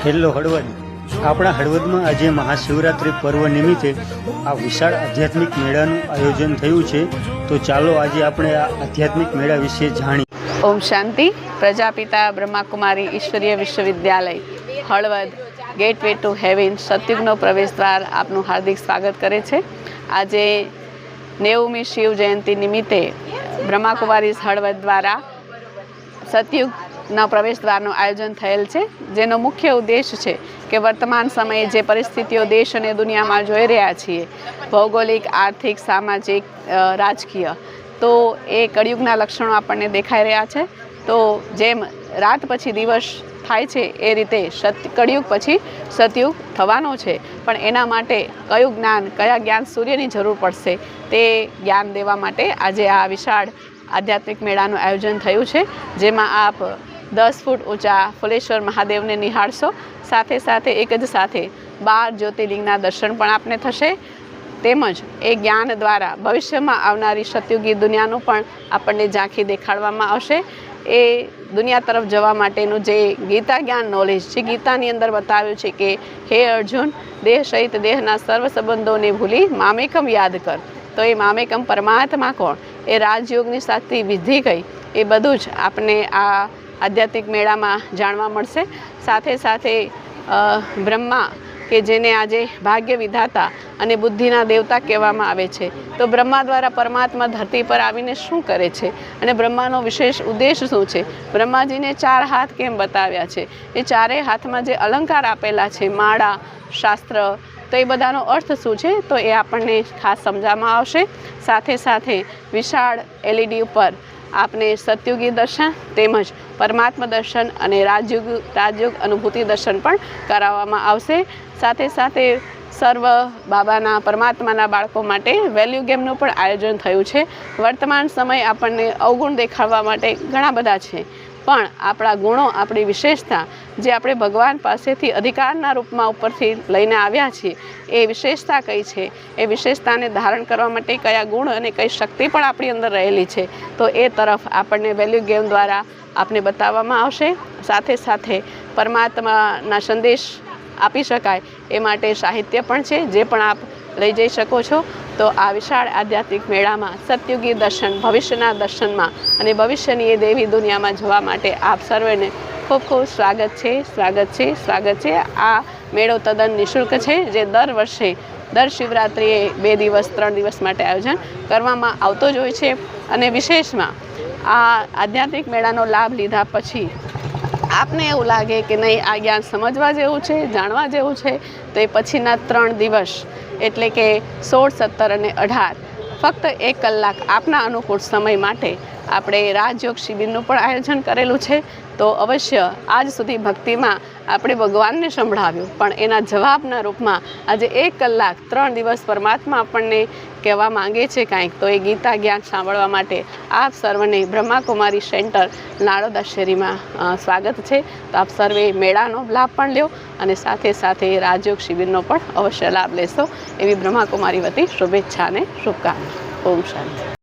Hello Halvad. આપણા હળવદમાં આજે મહાશિવરાત્રિ પર્વ નિમિત્તે આ વિશાળ આધ્યાત્મિક મેળાનું આયોજન થયું છે। તો ચાલો આજે આપણે આ આધ્યાત્મિક મેળા વિશે જાણીએ। ओम शांति। प्रजापिता ब्रह्माकुमारी ईश्वरीय विश्वविद्यालय हळवद गेटवे टू हेवन सत्युगनो प्रवेश द्वार आपनु हार्दिक स्वागत करे छे। आजे 90મી शिव जयंती निमित्ते ब्रह्माकुमारी हळवद द्वारा सत्युगना प्रवेश द्वारનું आयोजन થયેલ છે, જેનો મુખ્ય ઉદ્દેશ છે કે વર્તમાન સમયે જે પરિસ્થિતિઓ દેશ અને દુનિયામાં જોઈ રહ્યા છીએ, ભૌગોલિક, આર્થિક, સામાજિક, રાજકીય, તો એ કળિયુગના લક્ષણો આપણને દેખાઈ રહ્યા છે। તો જેમ રાત પછી દિવસ થાય છે એ રીતે કળિયુગ પછી સતયુગ થવાનો છે, પણ એના માટે કયું જ્ઞાન, કયા જ્ઞાન સૂર્યની જરૂર પડશે તે જ્ઞાન દેવા માટે આજે આ વિશાળ આધ્યાત્મિક મેળાનું આયોજન થયું છે, જેમાં આપ 10 ફૂટ ઊંચા ફુલેશ્વર મહાદેવને નિહાળશો। સાથે સાથે એક જ સાથે 12 જ્યોતિર્લિંગના દર્શન પણ આપને થશે, તેમજ એ જ્ઞાન દ્વારા ભવિષ્યમાં આવનારી સતયુગી દુનિયાનું પણ આપણને ઝાંખી દેખાડવામાં આવશે। એ દુનિયા તરફ જવા માટેનું જે ગીતા જ્ઞાન નોલેજ છે, ગીતાની અંદર બતાવ્યું છે કે હે અર્જુન, દેહ સહિત દેહના સર્વ સંબંધોને ભૂલી મામેકમ યાદ કર। તો એ મામેકમ પરમાત્મા કોણ, એ રાજયોગની સાચી વિધિ કઈ, એ બધું જ આપને આ આધ્યાત્મિક મેળામાં જાણવા મળશે। સાથે સાથે બ્રહ્મા કે જેને આજે ભાગ્ય વિધાતા અને બુદ્ધિના દેવતા કહેવામાં આવે છે, તો બ્રહ્મા દ્વારા પરમાત્મા ધરતી પર આવીને શું કરે છે અને બ્રહ્માનો વિશેષ ઉદ્દેશ શું છે, બ્રહ્માજીને 4 હાથ કેમ બતાવ્યા છે, એ ચારેય હાથમાં જે અલંકાર આપેલા છે, માળા, શાસ્ત્ર, તો એ બધાનો અર્થ શું છે, તો એ આપણને ખાસ સમજાવવામાં આવશે। સાથે સાથે વિશાળ LED ઉપર આપને સતયુગી દર્શન તેમજ પરમાત્મા દર્શન અને રાજયોગ અનુભૂતિ દર્શન પણ કરાવવામાં આવશે। સાથે સાથે સર્વ બાબાના પરમાત્માના બાળકો માટે વેલ્યુ ગેમનું પણ આયોજન થયું છે। વર્તમાન સમય આપણને અવગુણ દેખાડવા માટે ઘણા બધા છે, પણ આપણા ગુણો, આપણી વિશેષતા જે આપણે ભગવાન પાસેથી અધિકારના રૂપમાં ઉપરથી લઈને આવ્યા છીએ, એ વિશેષતા કઈ છે, એ વિશેષતાને ધારણ કરવા માટે કયા ગુણ અને કઈ શક્તિ પણ આપણી અંદર રહેલી છે, તો એ તરફ આપણને વેલ્યુ ગેમ દ્વારા આપને બતાવવામાં આવશે। સાથે સાથે પરમાત્માના સંદેશ આપી શકાય એ માટે સાહિત્ય પણ છે, જે પણ આપ લઈ જઈ શકો છો। તો આ વિશાળ આધ્યાત્મિક મેળામાં સતયુગી દર્શન, ભવિષ્યના દર્શનમાં અને ભવિષ્યની એ દેવી દુનિયામાં જવા માટે આપ સર્વેને ખૂબ ખૂબ સ્વાગત છે, સ્વાગત છે, સ્વાગત છે। આ મેળો તદ્દન નિઃશુલ્ક છે, જે દર વર્ષે દર શિવરાત્રિએ 2 દિવસ 3 દિવસ માટે આયોજન કરવામાં આવતો જ હોય છે। અને વિશેષમાં આ આધ્યાત્મિક મેળાનો લાભ લીધા પછી આપને એવું લાગે કે નહીં, આ જ્ઞાન સમજવા જેવું છે, જાણવા જેવું છે, તો એ પછીના 3 દિવસ એટલે કે 16, 17 અને 18 ફક્ત 1 કલાક આપના અનુકૂળ સમય માટે આપણે રાજયોગ શિબિરનું પણ આયોજન કરેલું છે। તો અવશ્ય આજ સુધી ભક્તિમાં આપણે ભગવાનને સંભળાવ્યું, પણ એના જવાબના રૂપમાં આજે 1 કલાક 3 દિવસ પરમાત્મા આપણને કહેવા માંગે છે કાંઈક, તો એ ગીતા જ્ઞાન સાંભળવા માટે આપ સર્વને બ્રહ્માકુમારી સેન્ટર નાળોદા શેરીમાં સ્વાગત છે। તો આપ સર્વે મેળાનો લાભ પણ લ્યો અને સાથે સાથે રાજયોગ શિબિરનો પણ અવશ્ય લાભ લેશો, એવી બ્રહ્માકુમારી વતી શુભેચ્છા અને શુભકામના। ઓમ શાંતિ।